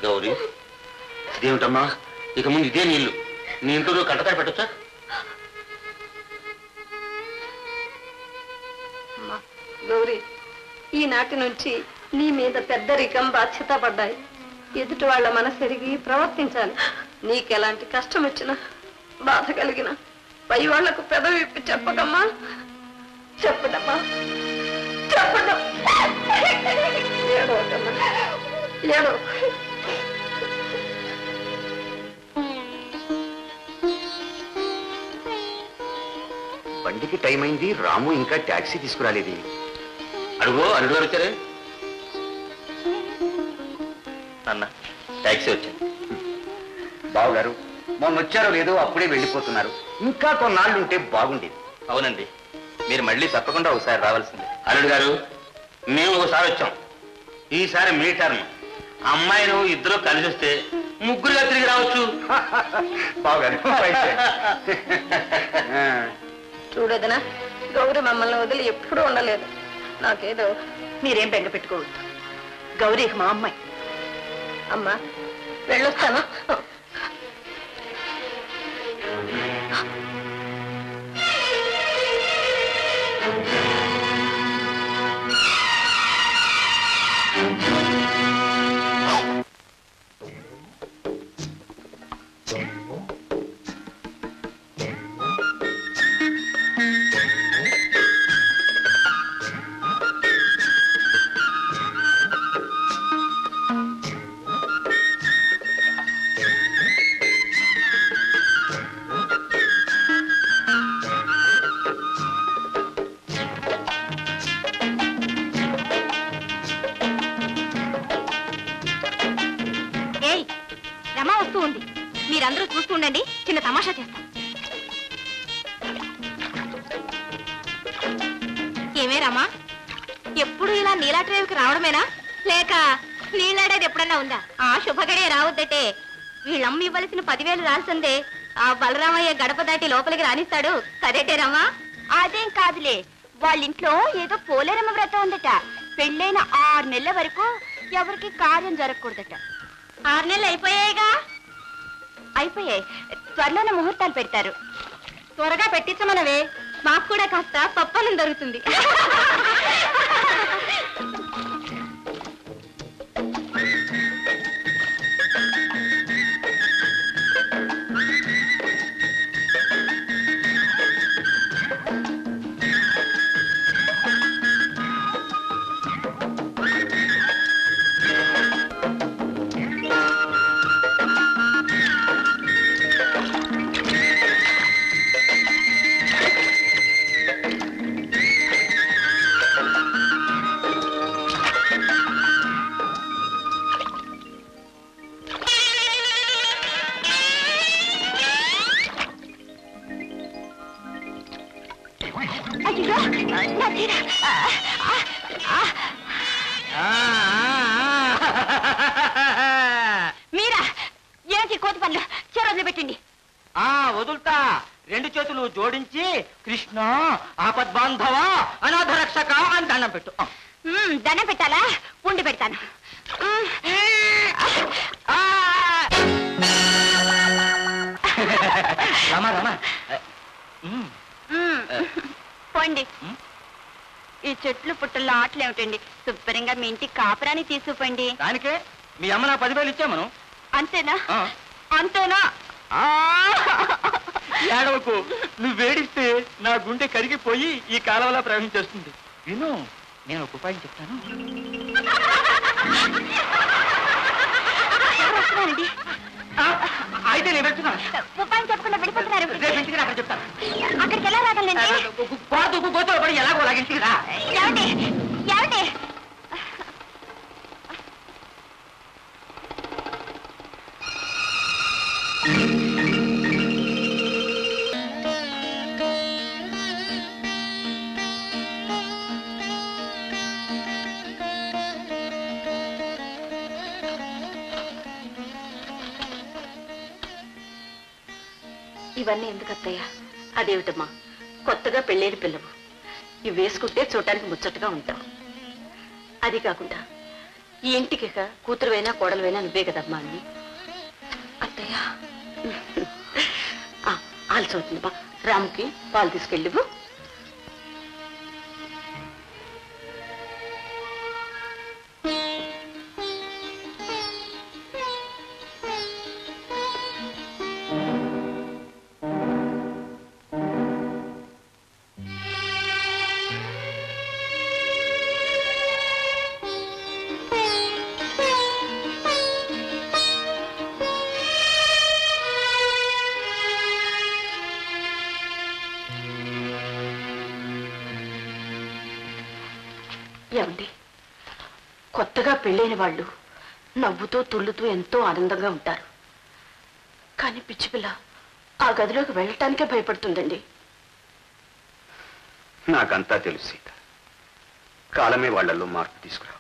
గౌరీ ఇదేమిటమ్మా, ఇక ముందు ఇదే నీళ్లు నీ ఇంట్లో కంటకాయ పెట్టొచ్చా? గౌరీ, ఈనాటి నుంచి నీ మీద పెద్దరికం బాధ్యత పడ్డాయి. ఎదుటి వాళ్ళ మనసెరిగి ప్రవర్తించాలి. నీకెలాంటి కష్టం వచ్చినా బాధ కలిగిన పై వాళ్లకు పెదవి విప్పి చెప్పకమ్మా. చెప్పదమ్మా, చెప్పదు. ఏడో బండికి టైం అయింది, రాము ఇంకా టాక్సీ తీసుకురాలేదు. అడుగు అల్లుడు గారు వచ్చారే. అన్న టాక్సీ వచ్చింది. బావగారు మొన్న వచ్చారో లేదో అప్పుడే వెళ్ళిపోతున్నారు. ఇంకా కొన్నాళ్ళు ఉంటే బాగుండేది. అవునండి, మీరు మళ్ళీ తప్పకుండా ఒకసారి రావాల్సిందే. అల్లుడు గారు, మేము ఒకసారి వచ్చాం, ఈసారి మీ టర్న్. అమ్మాయి నువ్వు ఇద్దరు కలిసి వస్తే ముగ్గురుగా తిరిగి రావచ్చు. బావగారు చూడదనా, గౌరీ మమ్మల్ని వదిలి ఎప్పుడూ ఉండలేదు. నాకేదో మీరేం బెంగ పెట్టుకోవద్దు. గౌరీకి మా అమ్మాయి. అమ్మా వెళ్ళొస్తాను. మీరందరూ చూస్తూ ఉండండి, చిన్న తమాషా చేస్తాం. ఏమే రామా, ఎప్పుడు ఇలా నీలాట్రేవికి రావడమేనా, లేక నీళ్ళాడేది ఎప్పుడన్నా ఉందా? ఆ శుభగడే రావద్దటే. వీళ్ళమ్మ ఇవ్వలసిన 10,000 రాల్సిందే. ఆ బలరామయ్య గడప దాటి లోపలికి రానిస్తాడు కదేటే రామా? అదేం కాదులే, వాళ్ళింట్లో ఏదో పోలేరమ్మ వ్రతం ఉందట. పెళ్ళైన 6 నెలల వరకు ఎవరికి కార్యం జరగకూడదట. 6 నెలలు అయిపోయాయిగా. అయిపోయాయి, త్వరలోనే ముహూర్తాలు పెడతారు. త్వరగా పెట్టించమనవే, మాకు కూడా కాస్త పప్పనం దొరుకుతుంది. మీరా ఏంటి కోతి పనులు? చెరొదిలి పెట్టండి. వదులుతా. 2 చేతులు జోడించి కృష్ణ ఆపద్బాంధవ అనాథ రక్షక అని దండం పెట్టు. దండం పెట్టాలా? ఉండి పెడతాను. రామా రామా పోండి. ఈ చెట్లు పుట్టల్లో ఆటలు ఏమిటండి? శుభ్రంగా మీ ఇంటికి కాపురాన్ని తీసుకుపోండి. దానికే మీ అమ్మ నా 10,000 ఇచ్చామను. అంతేనా? అంతేనా? ఏడవకు, నువ్వు వేడిస్తే నా గుండె కరిగిపోయి ఈ కాలువలా ప్రవహించేస్తుంది. విను, నేను ఒక ఉపాయం చెప్తాను. అయితే నేను వెళ్తున్నాను. ఉపాయం చెప్పకుండా వెళ్ళిపోతున్నారు. రేపు ఇంటికి అక్కడ చెప్తాను. అక్కడికి ఎలా రాగలండి? గోతులు పడి ఎలాగో అలాగ ఇంటికి రా. ఏమండి? ఏమండి? ఇవన్నీ ఎందుకు అత్తయ్య? అదేమిటమ్మా, కొత్తగా పెళ్ళేని పిల్లవు. ఇవి వేసుకుంటే చూడటానికి ముచ్చటగా ఉంటావు. అది కాకుండా ఈ ఇంటికి కూతురువైనా కోడలువైనా నువ్వే కదమ్మా అన్ని. అత్తయ్య ఆలస్యం అవుతుందమ్మా. రాముకి పాలు తీసుకెళ్ళివు. ఏమండి, కొత్తగా పెళ్ళైన వాళ్ళు నవ్వుతూ తుళ్ళుతూ ఎంతో ఆనందంగా ఉంటారు. కానీ పిచ్చిపిల్ల ఆ గదిలోకి వెళ్ళటానికే భయపడుతుందండి. నాకంతా తెలుసు సీత. కాలమే వాళ్లలో మార్పు తీసుకురావాలి.